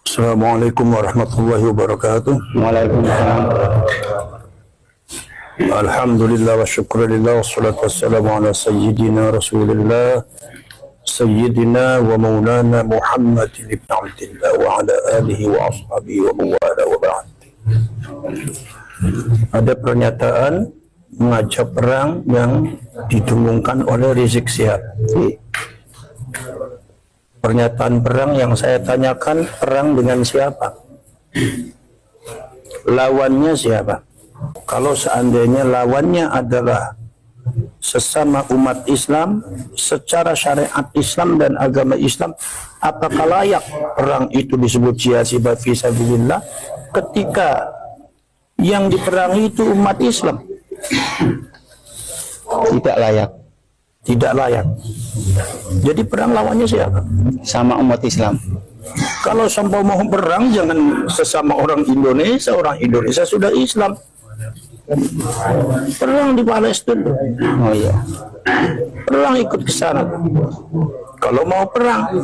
Assalamualaikum warahmatullahi wabarakatuh. Waalaikumsalam. Alhamdulillah wa syukurillah wassalatu wassalamu ala sayyidina rasulillah sayyidina wa maulana Muhammad ibn Abdillah wa ala alihi wa ashabihi wa mawala wa ba'd. Ada pernyataan mengajak perang yang didengungkan oleh Rizik Syihab. Pernyataan perang yang saya tanyakan, perang dengan siapa? Lawannya siapa? Kalau seandainya lawannya adalah sesama umat Islam, secara syariat Islam dan agama Islam, apakah layak perang itu disebut jihad fi sabilillah ketika yang diperangi itu umat Islam? Tidak layak. Tidak layak. Jadi perang lawannya siapa? Sama umat Islam. Kalau sampai mau perang, jangan sesama orang Indonesia sudah Islam. Perang di Palestina. Oh iya. Perang ikut ke sana. Kalau mau perang.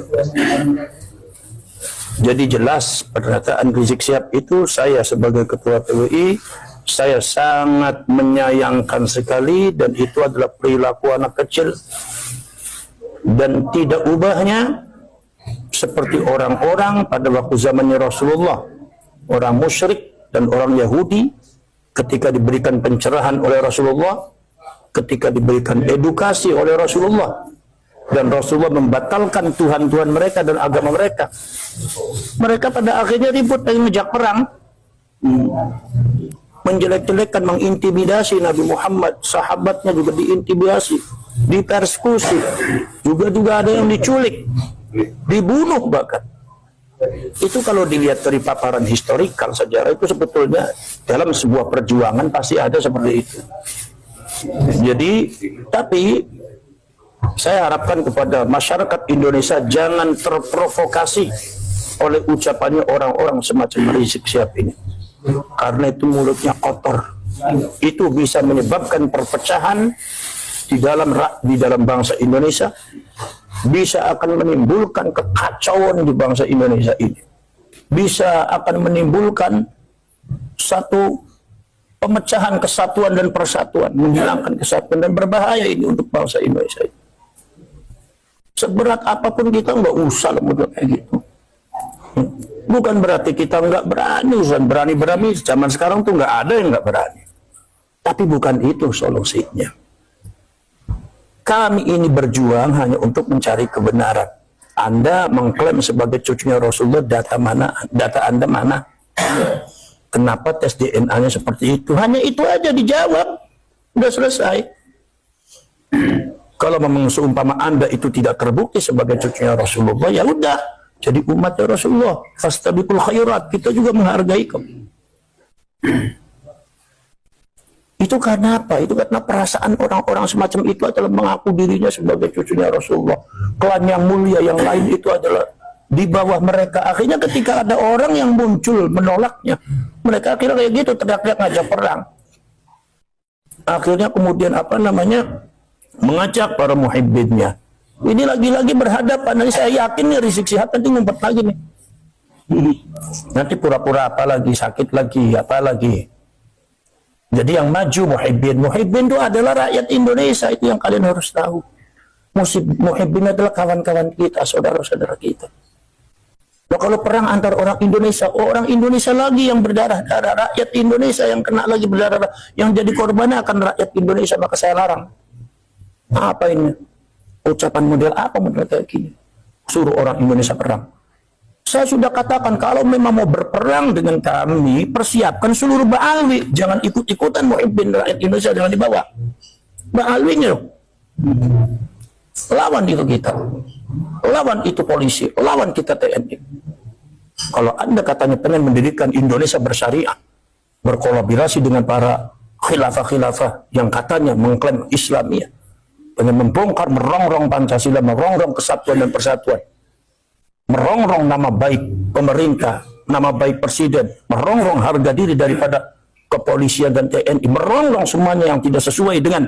Jadi jelas pernyataan Rizik Syihab itu, saya sebagai ketua PWI, saya sangat menyayangkan sekali, dan itu adalah perilaku anak kecil dan tidak ubahnya seperti orang-orang pada waktu zamannya Rasulullah, orang musyrik dan orang Yahudi, ketika diberikan pencerahan oleh Rasulullah, ketika diberikan edukasi oleh Rasulullah, dan Rasulullah membatalkan Tuhan-Tuhan mereka dan agama mereka, mereka pada akhirnya ribut dan ngejak perang, menjelek-jelekkan, mengintimidasi Nabi Muhammad, sahabatnya juga diintimidasi, dipersekusi, juga ada yang diculik, dibunuh bahkan. Itu kalau dilihat dari paparan historikal sejarah, itu sebetulnya dalam sebuah perjuangan pasti ada seperti itu. Jadi, tapi saya harapkan kepada masyarakat Indonesia jangan terprovokasi oleh ucapannya orang-orang semacam Rizik Syihab ini. Karena itu mulutnya kotor. Itu bisa menyebabkan perpecahan di dalam bangsa Indonesia, bisa akan menimbulkan kekacauan di bangsa Indonesia ini, bisa akan menimbulkan satu pemecahan kesatuan dan persatuan, menghilangkan kesatuan, dan berbahaya ini untuk bangsa Indonesia ini. Seberat apapun kita nggak usah lemah kayak gitu. Bukan berarti kita nggak berani, berani. Zaman sekarang tuh nggak ada yang nggak berani. Tapi bukan itu solusinya. Kami ini berjuang hanya untuk mencari kebenaran. Anda mengklaim sebagai cucunya Rasulullah, data Anda mana? Kenapa tes DNA-nya seperti itu? Hanya itu aja dijawab. Udah selesai. Kalau memang seumpama Anda itu tidak terbukti sebagai cucunya Rasulullah, ya udah. Jadi umatnya Rasulullah, fastabiqul khairat, kita juga menghargai kamu. Itu karena apa? Itu karena perasaan orang-orang semacam itu adalah mengaku dirinya sebagai cucunya Rasulullah. Klan yang mulia yang lain itu adalah di bawah mereka. Akhirnya ketika ada orang yang muncul menolaknya, mereka akhirnya kayak gitu, teriak-teriak ngajak perang. Akhirnya kemudian mengajak para muhibbinnya. Ini lagi-lagi berhadapan. Nanti saya yakin nih Rizik Syihab nanti ngumpet lagi nih. Nanti pura-pura apa lagi, sakit lagi, apa lagi. Jadi yang maju Muhibbin itu adalah rakyat Indonesia, itu yang kalian harus tahu. Muhibbin adalah kawan-kawan kita, saudara-saudara kita. Nah, kalau perang antar orang Indonesia lagi yang berdarah-darah, rakyat Indonesia yang kena lagi berdarah, yang jadi korbannya akan rakyat Indonesia, maka saya larang. Apa ini? Ucapan model apa model kayak gini? Suruh orang Indonesia perang. Saya sudah katakan, kalau memang mau berperang dengan kami, persiapkan seluruh Ba'alwi. Jangan ikut-ikutan Muhibbin, rakyat Indonesia jangan dibawa. Ba'alwinya loh. Lawan itu kita. Lawan itu polisi. Lawan kita TNI. Kalau Anda katanya pengen mendirikan Indonesia bersyariah, berkolaborasi dengan para khilafah-khilafah yang katanya mengklaim Islamiyah, pengen membongkar, merongrong Pancasila, merongrong kesatuan dan persatuan, merongrong nama baik pemerintah, nama baik presiden, merongrong harga diri daripada kepolisian dan TNI, merongrong semuanya yang tidak sesuai dengan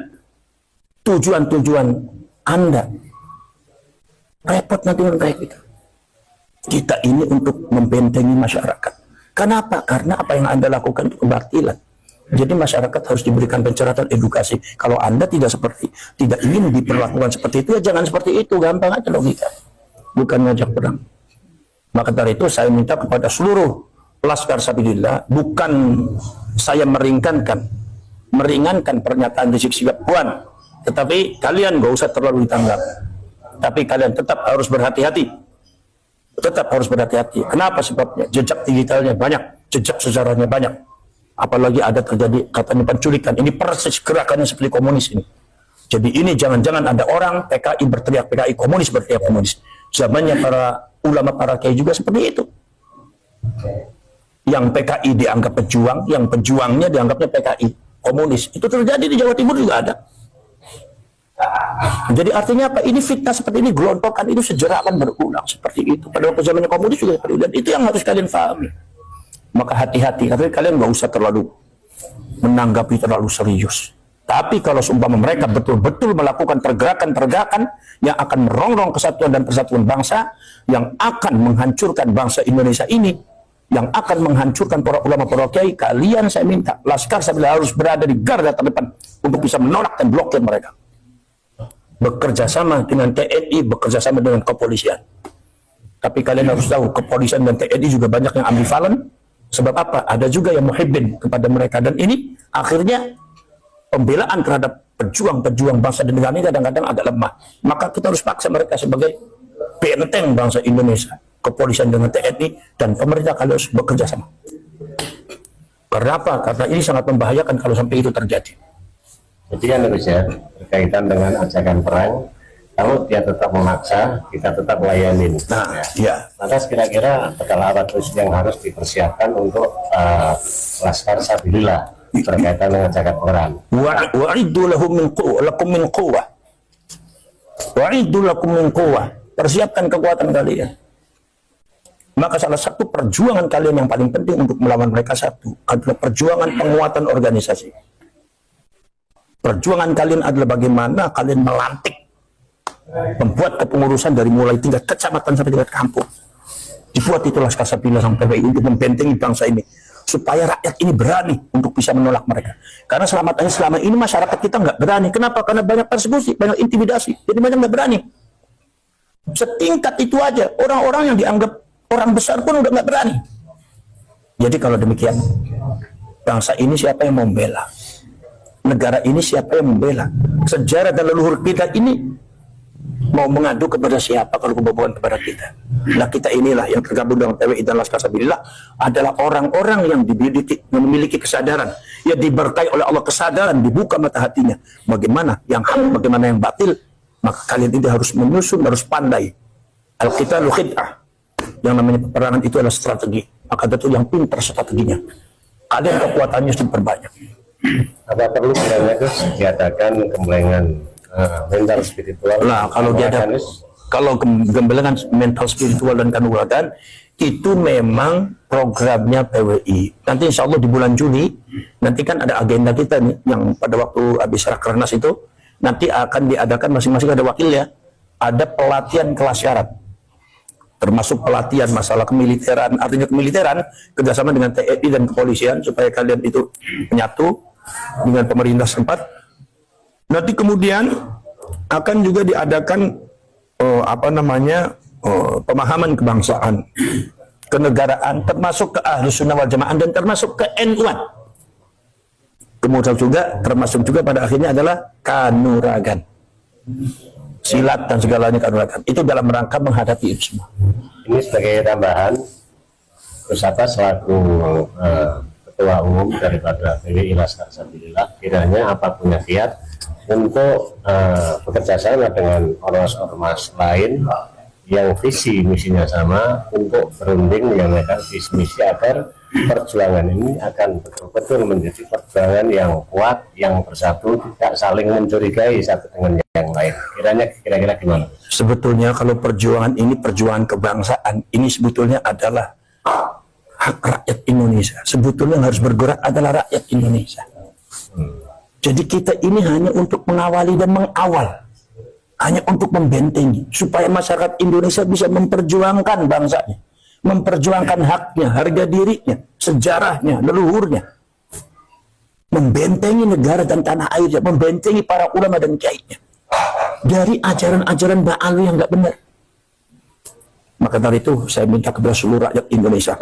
tujuan-tujuan Anda. Repot nanti orang kayak gitu. Kita ini untuk membentengi masyarakat. Kenapa? Karena apa yang Anda lakukan itu kebatilan. Jadi masyarakat harus diberikan pencerahan edukasi. Kalau Anda tidak ingin diperlakukan seperti itu, ya jangan seperti itu. Gampang aja logika. Bukan ngajak perang. Maka dari itu saya minta kepada seluruh Laskar Sabilillah, bukan saya meringankan pernyataan Rizik Syihab, Puan, tetapi kalian gak usah terlalu ditanggap. Tapi kalian tetap harus berhati-hati. Kenapa sebabnya? Jejak digitalnya banyak, jejak sejarahnya banyak. Apalagi ada terjadi katanya penculikan. Ini persis gerakannya seperti komunis ini. Jadi ini jangan-jangan ada orang PKI berteriak PKI, komunis berteriak komunis. Zamannya para ulama, para kiai juga seperti itu. Yang PKI dianggap pejuang, yang pejuangnya dianggapnya PKI komunis. Itu terjadi di Jawa Timur juga ada. Jadi artinya apa? Ini fitnah seperti ini, gelontokan itu sejarah akan berulang seperti itu. Pada waktu zamannya komunis juga seperti itu. Dan itu yang harus kalian pahami. Maka hati-hati. Tapi kalian nggak usah terlalu menanggapi terlalu serius. Tapi kalau seumpama mereka betul-betul melakukan pergerakan-pergerakan yang akan merongrong kesatuan dan persatuan bangsa, yang akan menghancurkan bangsa Indonesia ini, yang akan menghancurkan para ulama, para kiai, kalian saya minta, Laskar Sabilillah harus berada di garda terdepan untuk bisa menolak dan blokir mereka. Bekerja sama dengan TNI, bekerja sama dengan kepolisian. Tapi kalian harus tahu, kepolisian dan TNI juga banyak yang ambivalen. Sebab apa? Ada juga yang muhibbin kepada mereka. Dan ini akhirnya pembelaan terhadap pejuang-pejuang bangsa dan negara ini kadang-kadang agak lemah. Maka kita harus paksa mereka sebagai benteng bangsa Indonesia. Kepolisian dengan TNI dan pemerintah kalau harus bekerja sama. Karena apa? Karena ini sangat membahayakan kalau sampai itu terjadi. Jadi kan ya, berkaitan dengan ajakan perang, kalau dia tetap memaksa, kita tetap layanin. Nah, ya. Maka kira-kira bekal apa terus yang harus dipersiapkan untuk Laskar Sabilillah berkaitan dengan ajakan perang. Wa'iddu lahum min quwwah. Wa'iddu lakum min quwwah. Persiapkan kekuatan kalian. Maka salah satu perjuangan kalian yang paling penting untuk melawan mereka satu adalah perjuangan penguatan organisasi. Perjuangan kalian adalah bagaimana kalian melantik, membuat kepengurusan dari mulai tingkat kecamatan sampai tingkat kampung. Dibuat itu Laskar Sabilillah sampai PBI untuk membentengi bangsa ini, supaya rakyat ini berani untuk bisa menolak mereka. Karena selama ini masyarakat kita nggak berani. Kenapa? Karena banyak persekusi, banyak intimidasi. Jadi banyak nggak berani. Setingkat itu aja, orang-orang yang dianggap orang besar pun udah nggak berani. Jadi kalau demikian, bangsa ini siapa yang membela? Negara ini siapa yang membela? Sejarah dan leluhur kita ini mau mengadu kepada siapa kalau kebobohan kepada kita? Nah, kita inilah yang tergabung dengan PWI dan Laskar Sabilillah adalah orang-orang yang memiliki kesadaran, ya diberkahi oleh Allah kesadaran, dibuka mata hatinya. Bagaimana yang hak, bagaimana yang batil? Maka kalian ini harus menyusun, harus pandai. Al-qitalu khid'ah. Yang namanya peperangan itu adalah strategi. Maka itu yang pintar strateginya. Kalian kekuatannya harus diperbanyak. Apa perlu kiranya terus diadakan gemblengan mental spiritual? Nah, kalau gemblengan mental spiritual dan kanuragan itu memang programnya PWI. Nanti insya Allah di bulan Juni nanti kan ada agenda kita nih yang pada waktu habis Rakernas itu nanti akan diadakan masing-masing ada wakilnya, ada pelatihan kelas syarat, termasuk pelatihan masalah kemiliteran, artinya kemiliteran kerjasama dengan TNI dan kepolisian supaya kalian itu menyatu dengan pemerintah setempat. Nanti kemudian akan juga diadakan pemahaman kebangsaan, kenegaraan, termasuk ke Ahlus Sunnah wal Jamaah dan termasuk ke NU-an. Kemudian juga termasuk juga pada akhirnya adalah kanuragan, silat dan segalanya kanuragan. Itu dalam rangka menghadapi itu semua. Ini sebagai tambahan, terus selaku Ketua Umum daripada PWI Laskar Sabilillah, kiranya apa punya kiat untuk bekerja sama dengan ormas-ormas lain yang visi misinya sama untuk berunding menyampaikan visi misi agar perjuangan ini akan betul-betul menjadi perjuangan yang kuat, yang bersatu, tidak saling mencurigai satu dengan yang lain. Kira-kira gimana? Sebetulnya kalau perjuangan ini perjuangan kebangsaan, ini sebetulnya adalah hak rakyat Indonesia. Sebetulnya yang harus bergerak adalah rakyat Indonesia. Jadi kita ini hanya untuk mengawali dan mengawal. hanya untuk membentengi supaya masyarakat Indonesia bisa memperjuangkan bangsanya, memperjuangkan haknya, harga dirinya, sejarahnya, leluhurnya, membentengi negara dan tanah airnya, membentengi para ulama dan kiainya dari ajaran-ajaran ba'al yang nggak benar. Maka dari itu saya minta kepada seluruh rakyat Indonesia,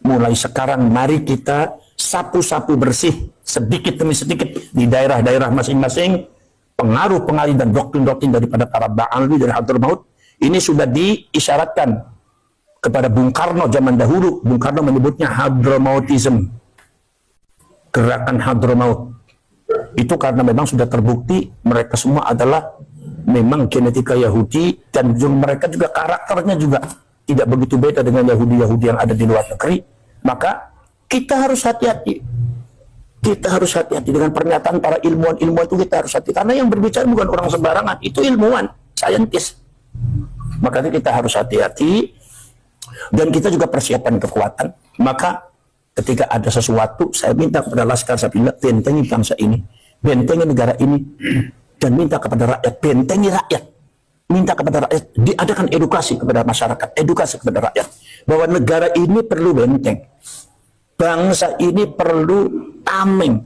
mulai sekarang mari kita sapu-sapu bersih sedikit demi sedikit di daerah-daerah masing-masing pengaruh-pengaruh dan doktrin-doktrin daripada para Ba'alwi dan Hadramaut. Ini sudah diisyaratkan kepada Bung Karno zaman dahulu. Bung Karno menyebutnya Hadramautism, gerakan Hadramaut. Itu karena memang sudah terbukti mereka semua adalah memang genetika Yahudi, dan mereka juga karakternya juga tidak begitu beda dengan Yahudi-Yahudi yang ada di luar negeri. Maka kita harus hati-hati. Kita harus hati-hati dengan pernyataan para ilmuwan-ilmuwan itu, kita harus hati, karena yang berbicara bukan orang sembarangan, itu ilmuwan, saintis. Makanya kita harus hati-hati, dan kita juga persiapan kekuatan. Maka ketika ada sesuatu, saya minta kepada Laskar Sabila, bentengi bangsa ini, bentengi negara ini, dan minta kepada rakyat, bentengi rakyat. Minta kepada rakyat, diadakan edukasi kepada masyarakat, edukasi kepada rakyat, bahwa negara ini perlu benteng. Bangsa ini perlu tameng.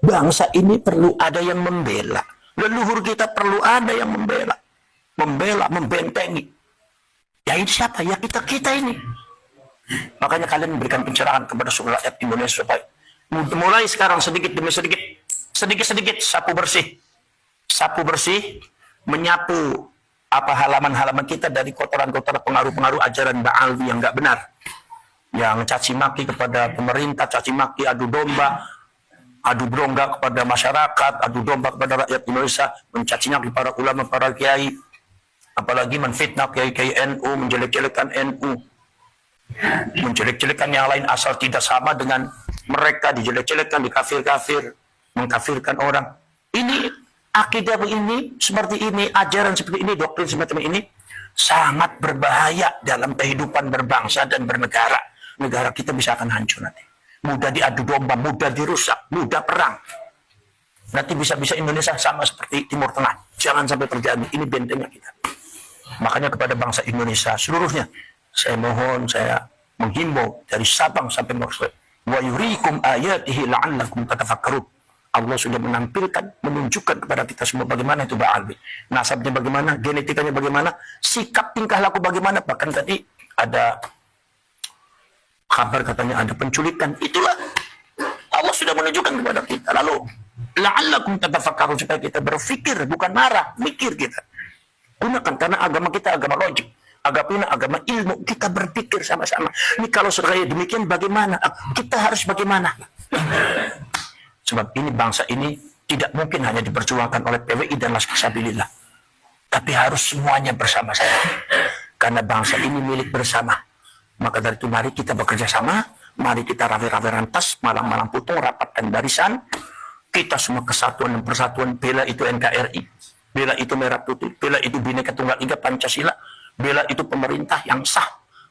Bangsa ini perlu ada yang membela. Leluhur kita perlu ada yang membela. Membela, membentengi. Ya ini siapa? Ya kita ini. Makanya kalian memberikan pencerahan kepada seluruh rakyat Indonesia supaya mulai sekarang sedikit demi sedikit, sedikit-sedikit sapu bersih, menyapu apa halaman-halaman kita dari kotoran-kotoran pengaruh-pengaruh ajaran Ba'alwi yang nggak benar. Yang caci maki kepada pemerintah, caci maki, adu domba, adu bronga kepada masyarakat, adu domba kepada rakyat Indonesia, mencaci maki para ulama, para kiai, apalagi menfitnah kiai-kiai NU, menjelek-jelekan NU, menjelek-jelekan yang lain asal tidak sama dengan mereka, dijelek-jelekan, dikafir-kafir, mengkafirkan orang. Ini akidah ini, seperti ini, ajaran seperti ini, doktrin semacam ini, sangat berbahaya dalam kehidupan berbangsa dan bernegara. Negara kita bisa akan hancur nanti. Mudah diadu domba, mudah dirusak, mudah perang. Nanti bisa-bisa Indonesia sama seperti Timur Tengah. Jangan sampai terjadi. Ini bentengnya kita. Makanya kepada bangsa Indonesia seluruhnya, saya mohon, saya menghimbau dari Sabang sampai Merauke. Wa yuriikum ayatihi la'allakum tatafakkarun. Allah sudah menampilkan, menunjukkan kepada kita semua bagaimana itu Ba'alwi. Nasabnya bagaimana, genetikanya bagaimana, sikap tingkah laku bagaimana. Bahkan tadi ada kabar katanya ada penculikan. Itulah Allah sudah menunjukkan kepada kita. Lalu la'allakum tatafakkarun, supaya kita berpikir, bukan marah, mikir kita. Gunakan, karena agama kita agama logik, agama ilmu. Kita berpikir sama-sama. Ini kalau seraya demikian bagaimana? Kita harus bagaimana? Sebab ini bangsa ini tidak mungkin hanya diperjuangkan oleh PWI dan Laskar Sabilillah, tapi harus semuanya bersama-sama. Karena bangsa ini milik bersama. Maka dari itu mari kita bekerja sama, mari kita rapi-rapi rantas, malang-malang putung, rapatkan barisan. Kita semua kesatuan dan persatuan, bela itu NKRI, bela itu Merah Putih, bela itu Bhinneka Tunggal Ika Pancasila, bela itu pemerintah yang sah,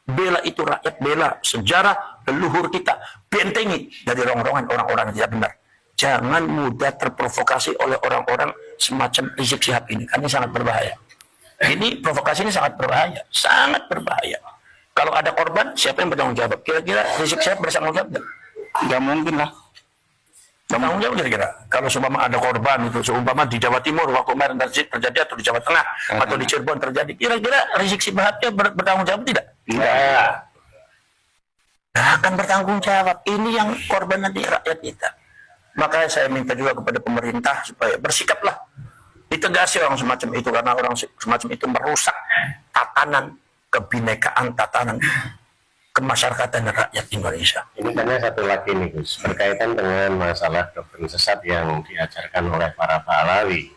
bela itu rakyat, bela sejarah leluhur kita, bentengi dari rongrongan orang-orang yang tidak benar. Jangan mudah terprovokasi oleh orang-orang semacam Rizik Syihab ini, karena ini sangat berbahaya. Ini provokasi ini sangat berbahaya, sangat berbahaya. Kalau ada korban, siapa yang bertanggung jawab? Kira-kira Rizik Syihab bertanggung jawab? Nggak mungkin lah. Bertanggung jawab kira-kira. Kalau seumpama ada korban itu, seumpama di Jawa Timur waktu kemarin terjadi, atau di Jawa Tengah, atau di Cirebon terjadi, kira-kira Rizik Syihab bertanggung jawab tidak? Tidak. Nah, akan bertanggung jawab. Ini yang korban nanti rakyat kita. Makanya saya minta juga kepada pemerintah supaya bersikaplah, ditegasi orang semacam itu, karena orang semacam itu merusak tatanan kebinekaan, tatanan kemasyarakatan rakyat Indonesia. Ini karena satu lagi nih Gus, berkaitan dengan masalah doktrin sesat yang diajarkan oleh para Ba'alawi.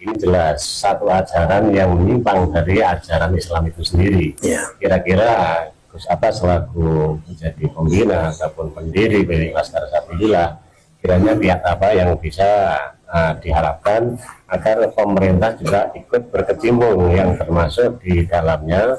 Ini jelas satu ajaran yang menyimpang dari ajaran Islam itu sendiri. Kira-kira Gus Abbas selaku menjadi pembina ataupun pendiri dari Laskar Sabilillah, kiranya pihak apa yang bisa diharapkan agar pemerintah juga ikut berkecimpung, yang termasuk di dalamnya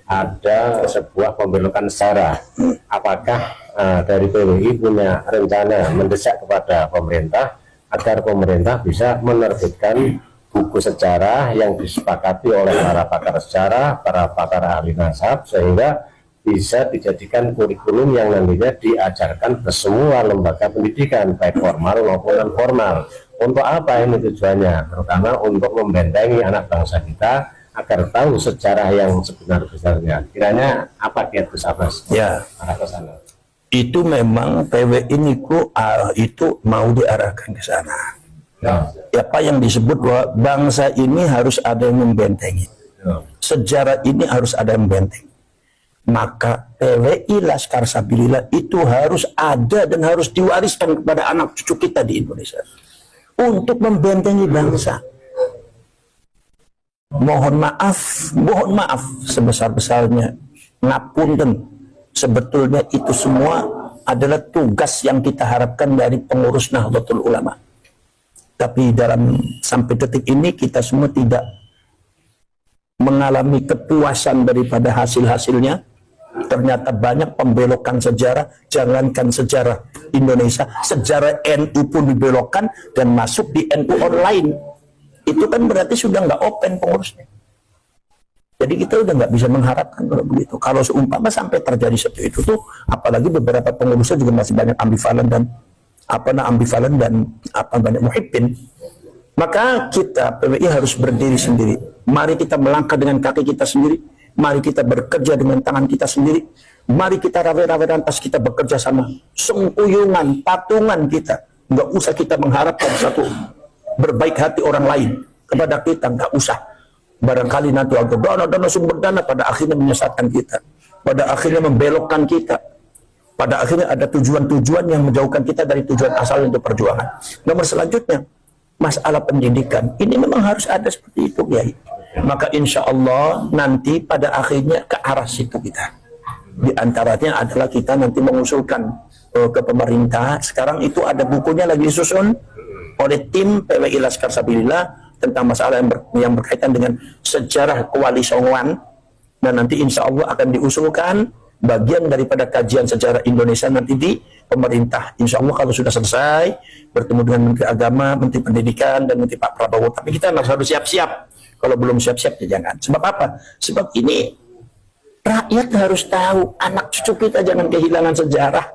ada sebuah pembelokan sejarah. Apakah dari PWI punya rencana mendesak kepada pemerintah agar pemerintah bisa menerbitkan buku sejarah yang disepakati oleh para pakar sejarah, para pakar ahli nasab, sehingga bisa dijadikan kurikulum yang nantinya diajarkan ke semua lembaga pendidikan, baik formal maupun non formal. Untuk apa ini tujuannya? Terutama untuk membentengi anak bangsa kita agar tahu sejarah yang sebenar-benarnya. Kiranya apa Kiai Gus Abbas? Ya, arah ke sana. itu memang PW ini itu mau diarahkan ke sana. Ya. Apa yang disebut bahwa bangsa ini harus ada yang membentengi. Ya. Sejarah ini harus ada yang membentengi. Maka PWI Laskar Sabilillah itu harus ada dan harus diwariskan kepada anak cucu kita di Indonesia untuk membentengi bangsa. Mohon maaf sebesar-besarnya, ngapunten. Sebetulnya itu semua adalah tugas yang kita harapkan dari pengurus Nahdlatul Ulama. Tapi sampai detik ini kita semua tidak mengalami kepuasan daripada hasil-hasilnya. Ternyata banyak pembelokan sejarah, jangankan sejarah Indonesia, sejarah NU pun dibelokkan dan masuk di NU online. Itu kan berarti sudah nggak open pengurusnya. Jadi kita udah nggak bisa mengharapkan kalau begitu. Kalau seumpama sampai terjadi seperti itu tuh, apalagi beberapa pengurusnya juga masih banyak ambivalen dan banyak muhibbin. Maka kita PWI harus berdiri sendiri. Mari kita melangkah dengan kaki kita sendiri. Mari kita bekerja dengan tangan kita sendiri. Mari kita rawe-rawe lantas kita bekerja sama. Sengkuyungan, patungan kita. Nggak usah kita mengharapkan satu berbaik hati orang lain kepada kita, nggak usah. Barangkali nanti ada dana sumber dana pada akhirnya menyesatkan kita, pada akhirnya membelokkan kita, pada akhirnya ada tujuan-tujuan yang menjauhkan kita dari tujuan asal untuk perjuangan. Nomor selanjutnya, masalah pendidikan ini memang harus ada seperti itu, Kiai. Maka insya Allah nanti pada akhirnya ke arah situ kita. Di antaranya adalah kita nanti mengusulkan ke pemerintah. Sekarang itu ada bukunya lagi disusun oleh tim PWI Laskar Sabilillah tentang masalah yang berkaitan dengan sejarah Kuali Songoan, dan nanti insya Allah akan diusulkan bagian daripada kajian sejarah Indonesia nanti di pemerintah. Insya Allah kalau sudah selesai bertemu dengan Menteri Agama, Menteri Pendidikan, dan Menteri Pak Prabowo. Tapi kita harus siap-siap. Kalau belum siap-siap ya jangan. Sebab apa? Sebab ini rakyat harus tahu, anak cucu kita jangan kehilangan sejarah.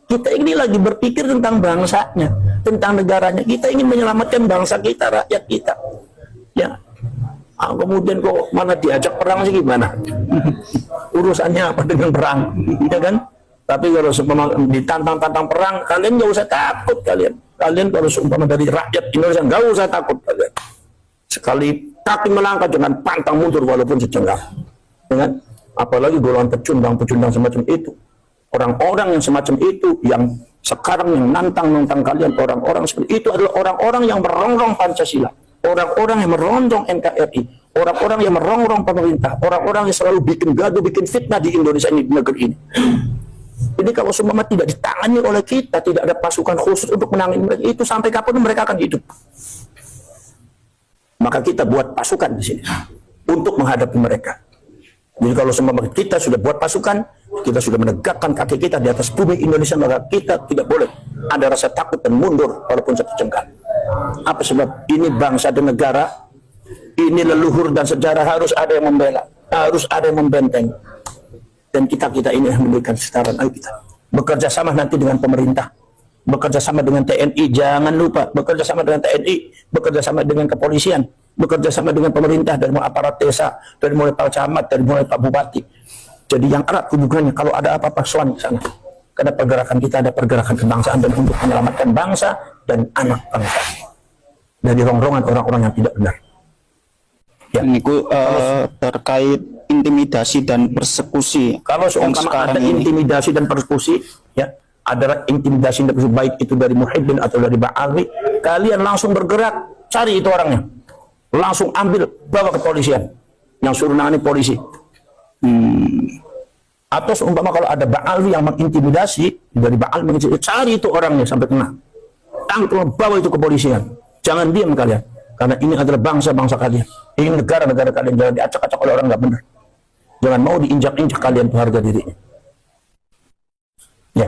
Kita ini lagi berpikir tentang bangsanya, tentang negaranya. Kita ingin menyelamatkan bangsa kita, rakyat kita. Ya, kemudian kok mana diajak perang sih gimana? Urusannya apa dengan perang, ya kan? Tapi kalau ditantang-tantang perang, kalian nggak usah takut kalian. Kalian kalau seumpama dari rakyat Indonesia nggak usah takut kalian. Sekali kaki melangkah jangan pantang mundur walaupun sejengkal. Ya kan? Apalagi golongan pecundang semacam itu. Orang-orang yang semacam itu yang sekarang yang nantang kalian, orang-orang seperti itu adalah orang-orang yang merongrong Pancasila, orang-orang yang merongrong NKRI, orang-orang yang merongrong pemerintah, orang-orang yang selalu bikin gaduh, bikin fitnah di Indonesia ini, di negeri ini. Jadi kalau semua tidak ditangani oleh kita, tidak ada pasukan khusus untuk menangani mereka, itu sampai kapan mereka akan hidup? Maka kita buat pasukan di sini untuk menghadapi mereka. Jadi kalau semua kita sudah buat pasukan, kita sudah menegakkan kaki kita di atas bumi Indonesia, maka kita tidak boleh ada rasa takut dan mundur walaupun satu jengkal. Apa sebab? Ini bangsa dan negara, ini leluhur dan sejarah, harus ada yang membela, harus ada yang membenteng. Dan kita ini yang memberikan kesetaraan. Ayo kita bekerja sama nanti dengan pemerintah, bekerja sama dengan TNI, jangan lupa bekerja sama dengan TNI, bekerja sama dengan kepolisian, bekerja sama dengan pemerintah, dari mulai aparat desa, dari mulai Pak Camat, dari mulai Pak Bupati. Jadi yang erat hubungannya, kalau ada apa-apa soan ke sana. Karena pergerakan kita ada pergerakan kebangsaan dan untuk menyelamatkan bangsa dan anak bangsa dari rongrongan orang-orang yang tidak benar. Ya. Ini terkait intimidasi dan persekusi. Kalau seumpama ada intimidasi dan persekusi, ya, ada intimidasi dan persekusi, baik itu dari muhibbin atau dari ba'ali, kalian langsung bergerak, cari itu orangnya, langsung ambil, bawa ke polisian, yang suruh nangani polisi. Atau seumpama kalau ada ba'ali yang mengintimidasi, dari ba'al mengintimidasi, cari itu orangnya sampai kena, tangkap, bawa itu ke polisian. Jangan diam kalian, karena ini adalah bangsa-bangsa kalian, ini negara-negara kalian, jangan diacak-acak oleh orang nggak benar. Jangan mau diinjak-injak kalian tuh harga dirinya. Ya,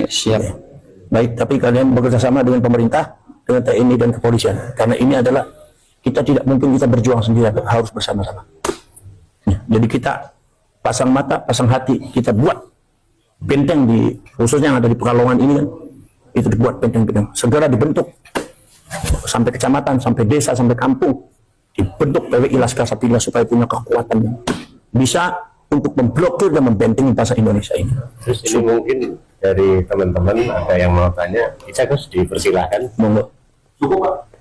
siap. Ya. Baik, tapi kalian bekerja sama dengan pemerintah, dengan TNI dan kepolisian, karena ini adalah kita tidak mungkin kita berjuang sendiri, harus bersama-sama. Jadi kita pasang mata, pasang hati, kita buat benteng di, khususnya yang ada di Pekalongan ini kan, itu dibuat benteng-benteng, segera dibentuk sampai kecamatan, sampai desa, sampai kampung, dibentuk PWI Laskar Sapila supaya punya kekuatan yang bisa untuk memblokir dan membentengi bahasa Indonesia ini. Terus ini mungkin dari teman-teman ada yang mau tanya, bisa Gus dipersilahkan. Monggo. Cukup Pak.